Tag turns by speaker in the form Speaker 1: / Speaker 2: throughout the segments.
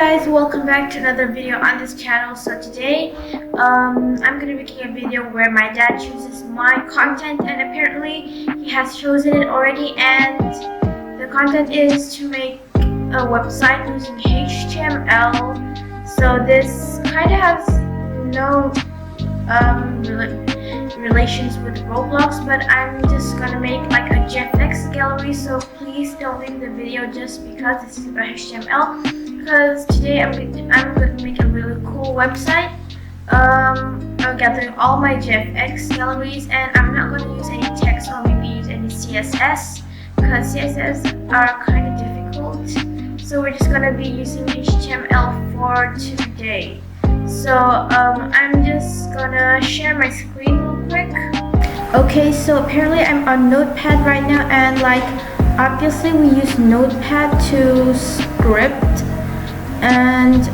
Speaker 1: guys, welcome back to another video on this channel. So today I'm going to be making a video where my dad chooses my content, and apparently he has chosen it already, and the content is to make a website using HTML. So this kind of has no relations with Roblox, but I'm just gonna make like a GIF gallery, so please don't leave the video just because this is about HTML, because today I'm going to make a really cool website gathering all my GIF galleries, and I'm not going to use any text or maybe use any CSS because CSS are kind of difficult, so we're just going to be using HTML for today. So I'm just gonna share my screen real quick. Okay, so apparently I'm on Notepad right now, and like obviously we use Notepad to script. And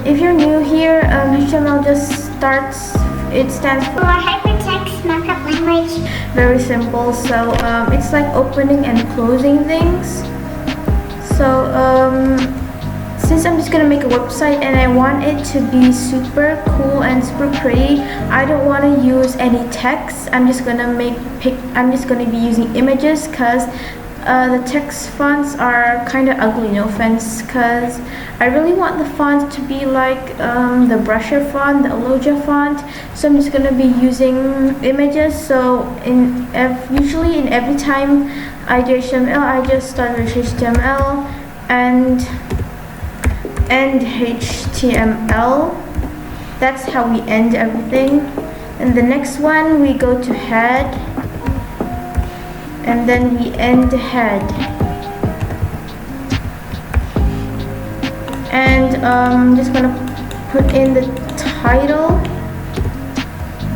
Speaker 1: if you're new here, HTML just stands for
Speaker 2: Hypertext Markup Language.
Speaker 1: Very simple. So it's like opening and closing things. So since I'm just gonna make a website and I want it to be super cool and super pretty, I don't want to use any text. I'm just gonna be using images, because the text fonts are kind of ugly, no offense, because I really want the font to be like the brusher font, the Aloja font. So I'm just gonna be using images. So usually in every time I do HTML, I just start with HTML and HTML. That's how we end everything. And the next one, we go to head, and then we end head. And I'm just gonna put in the title.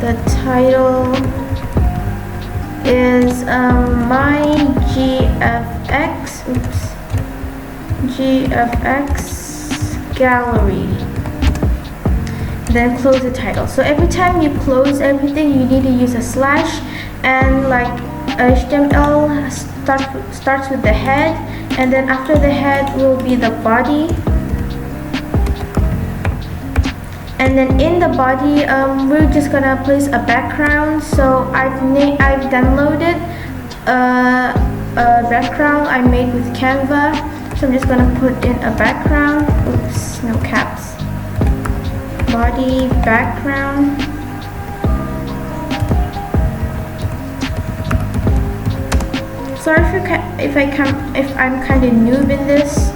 Speaker 1: The title is my GFX gallery. Then close the title. So every time you close everything, you need to use a slash, and like HTML starts with the head, and then after the head will be the body, and then in the body we're just gonna place a background. So I've downloaded a background I made with Canva. So I'm just gonna put in a background. Oops, no caps. Body background. Sorry if I'm kind of noob in this.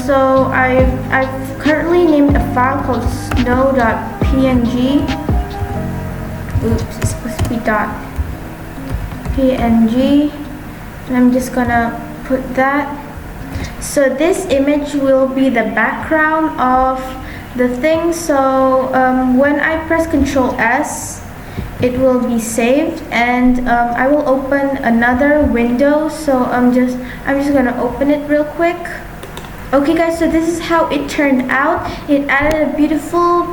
Speaker 1: So I've currently named a file called snow.png. Oops, it's supposed to be .png, and I'm just gonna put that. So this image will be the background of the thing. So when I press Ctrl S, it will be saved, and I will open another window. So I'm just gonna open it real quick. Okay guys, so this is how it turned out. It added a beautiful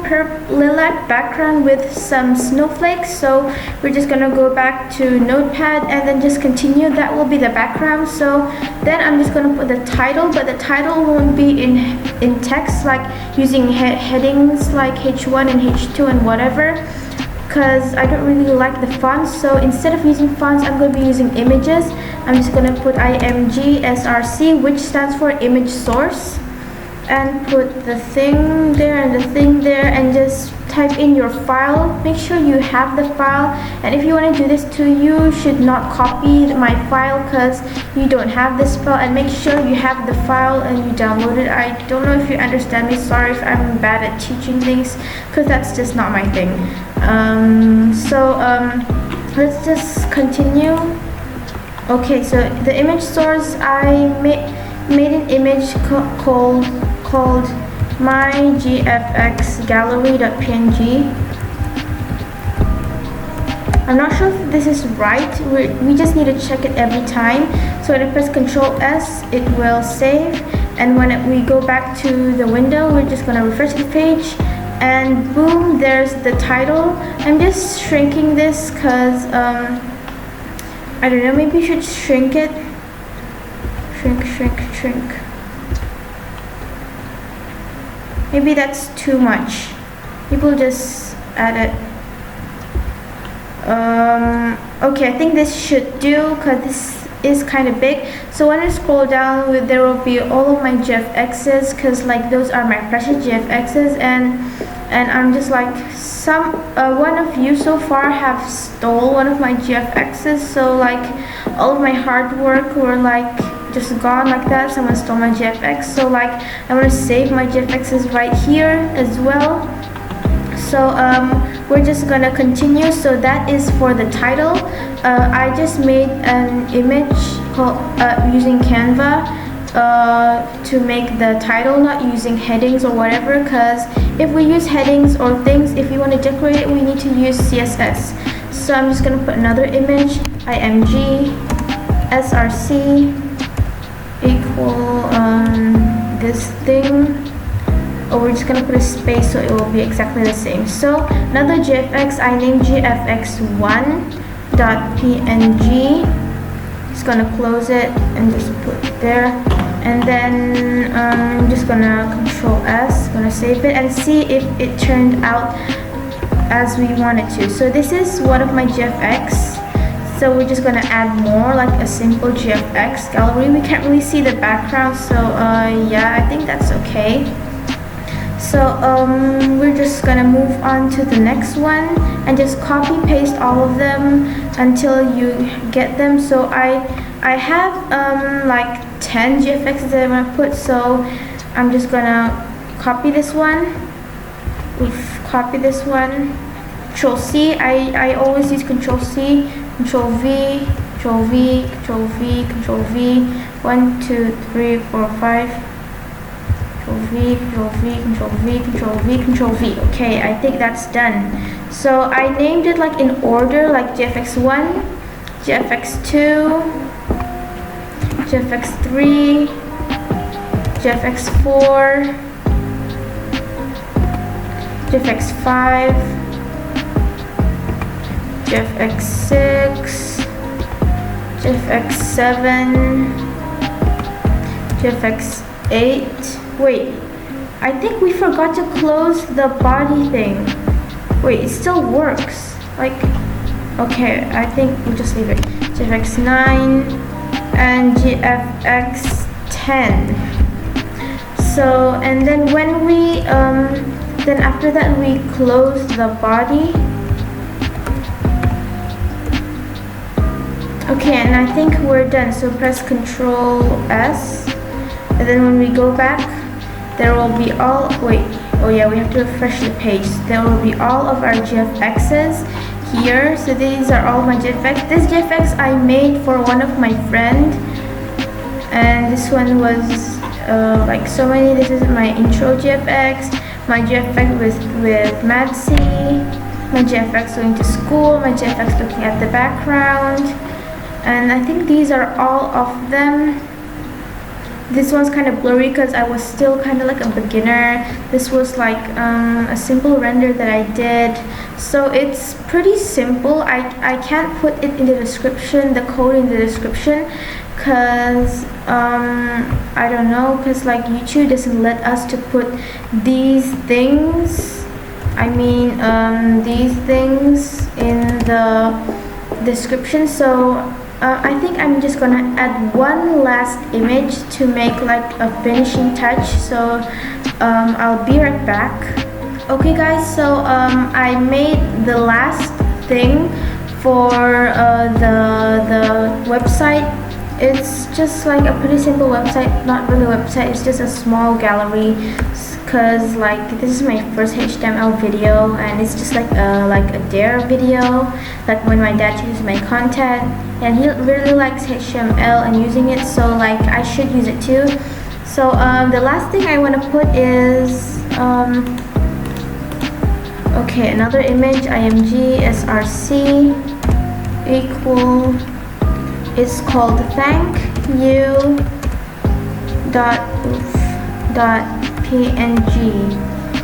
Speaker 1: lilac background with some snowflakes. So we're just gonna go back to Notepad and then just continue. That will be the background. So then I'm just gonna put the title, but the title won't be in text, like using headings like H1 and H2 and whatever, because I don't really like the fonts. So instead of using fonts, I'm going to be using images. I'm just going to put IMG-SRC, which stands for image source, and put the thing there and the thing there, and just type in your file. Make sure you have the file, and if you want to do this too, you should not copy my file because you don't have this file, and make sure you have the file and you download it. I don't know if you understand me. Sorry if I'm bad at teaching things, because that's just not my thing. Let's just continue. Okay, so the image source, I made an image called mygfxgallery.png. I'm not sure if this is right. We just need to check it every time. So when I press Ctrl S, it will save, and when we go back to the window, we're just gonna refresh the page, and boom, there's the title. I'm just shrinking this because I don't know, maybe you should shrink it. Shrink. Maybe that's too much. People just add it. Okay, I think this should do because this is kind of big. So when I scroll down, there will be all of my GFXs because like those are my precious GFXs, and I'm just like one of you so far have stole one of my GFXs, so like all of my hard work were like just gone like that. Someone stole my GFX, so like I want to save my GFXs right here as well. So we're just gonna continue. So that is for the title. I just made an image called using Canva to make the title, not using headings or whatever, because if we use headings or things, if we want to decorate it, we need to use CSS. So I'm just gonna put another image, img src equal this thing. Or we're just gonna put a space so it will be exactly the same. So another GFX, I named gfx1.png. Just gonna close it and just put it there. And then I'm just gonna Control S, gonna save it and see if it turned out as we wanted to. So this is one of my GFX. So we're just gonna add more, like a simple GFX gallery. We can't really see the background, so yeah, I think that's okay. So we're just gonna move on to the next one and just copy paste all of them until you get them. So I have like 10 GFXs that I'm gonna put, so I'm just gonna copy this one. Copy this one. Control C. I always use Control C, Control V, Control V, Control V, Control V. 1, 2, 3, 4, 5. Control V, Control V, Control V, Control V, Control V. Okay, I think that's done. So I named it like in order, like GFX1, GFX2, GFX3, GFX4, GFX5, GFX6, GFX7, GFX8. Wait, I think we forgot to close the body thing. Wait, it still works. Like, okay, I think we'll just leave it. GFX9 and GFX10. So, and then when we, then after that we close the body. Okay, and I think we're done. So press Control S. And then when we go back, there will be all, wait, oh yeah, we have to refresh the page. There will be all of our GFXs here. So these are all my GFX. This GFX I made for one of my friend, and this one was like so many. This is my intro GFX, my GFX with Madsy, my GFX going to school, my GFX looking at the background, and I think these are all of them. This one's kind of blurry because I was still kind of like a beginner. This was like a simple render that I did. So it's pretty simple. I can't put it in the description, the code in the description, because I don't know, because like YouTube doesn't let us to put these things, I mean these things in the description. So I think I'm just gonna add one last image to make like a finishing touch. So I'll be right back. Okay guys, so I made the last thing for the website. It's just like a pretty simple website, not really a website, it's just a small gallery, because like this is my first HTML video, and it's just like a dare video, like when my dad uses my content, and he really likes HTML and using it, so like I should use it too. So the last thing I want to put is okay, another image, img src equal, it's called thank you .png.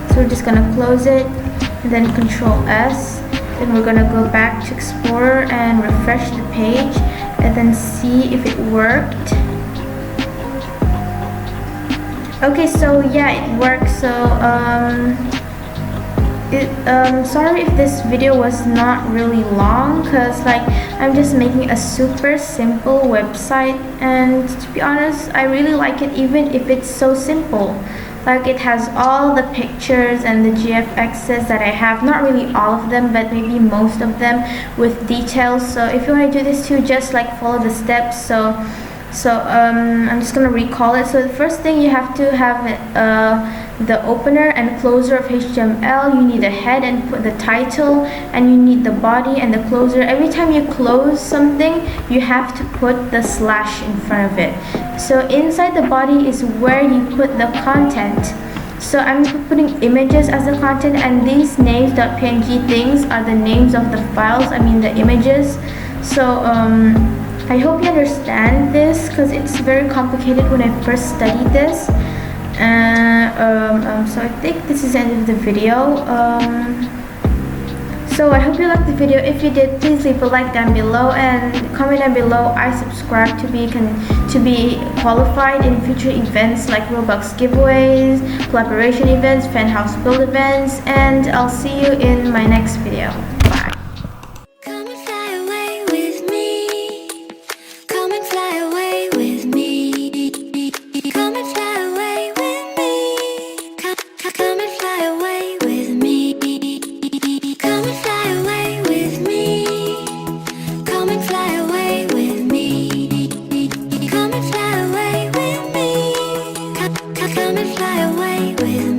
Speaker 1: So we're just gonna close it and then Control S. Then we're gonna go back to Explorer and refresh the page and then see if it worked. Okay, so yeah, it works. So sorry if this video was not really long, because like I'm just making a super simple website, and to be honest, I really like it even if it's so simple. Like it has all the pictures and the GFXs that I have, not really all of them, but maybe most of them with details. So if you want to do this too, just like follow the steps. So I'm just gonna recall it. So the first thing, you have to have the opener and closer of HTML. You need a head and put the title, and you need the body and the closer. Every time you close something, you have to put the slash in front of it. So inside the body is where you put the content. So I'm putting images as the content, and these names.png things are the names of the files, I mean the images. So I hope you understand this, because it's very complicated when I first studied this. So I think this is the end of the video. So I hope you liked the video. If you did, please leave a like down below and comment down below I subscribe to be qualified in future events like Robux giveaways, collaboration events, fan house build events, and I'll see you in my next video. Bye.
Speaker 3: Come and fly away with me. Come and fly away with me. Come and fly away with me. Come and fly away with me. Come and fly away with me. Come and fly away with me. Come and fly away with me. Come and fly away with me.